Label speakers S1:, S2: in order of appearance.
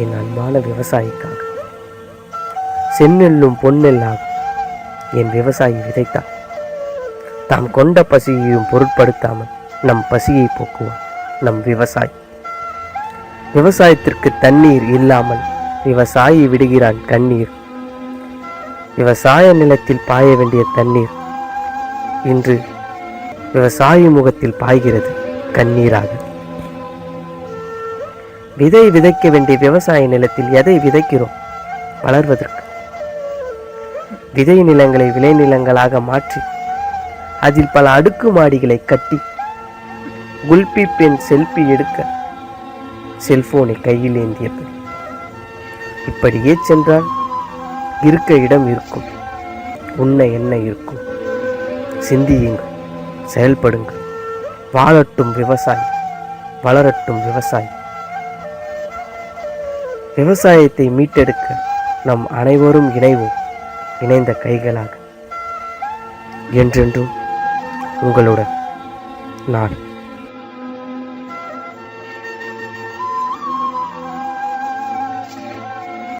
S1: என் அன்பான விவசாயிக்காக. செந்நெல்லும் பொன்னெல்லாகும் என் விவசாயி விதைத்தார். தாம் கொண்ட பசியையும் பொருட்படுத்தாமல் நம் பசியை போக்குவார் நம் விவசாயி. விவசாயத்திற்கு தண்ணீர் இல்லாமல் விவசாயி விடுகிறான் கண்ணீர். விவசாய நிலத்தில் பாய வேண்டிய தண்ணீர் இன்று விவசாயி முகத்தில் பாய்கிறது கண்ணீராக. விதை விதைக்க வேண்டிய விவசாய நிலத்தில் எதை விதைக்கிறோம்? வளர்வதற்கு. விதை நிலங்களை விளைநிலங்களாக மாற்றி அதில் பல அடுக்குமாடிகளை கட்டி குல்பி பெண் செல்ஃபி எடுக்க செல்போனை கையில் ஏந்தியபடி. இப்படியே சென்றால் இருக்க இடம் இருக்கும், உண்ண என்ன இருக்கும். சிந்தியுங்கள், செயல்படுங்கள். வாழட்டும் விவசாயி, வளரட்டும் விவசாயி. விவசாயத்தை மீட்டெடுக்க நம் அனைவரும் இணைவோம், இணைந்த கைகளாக. என்றென்றும் உங்களுடன் நான்.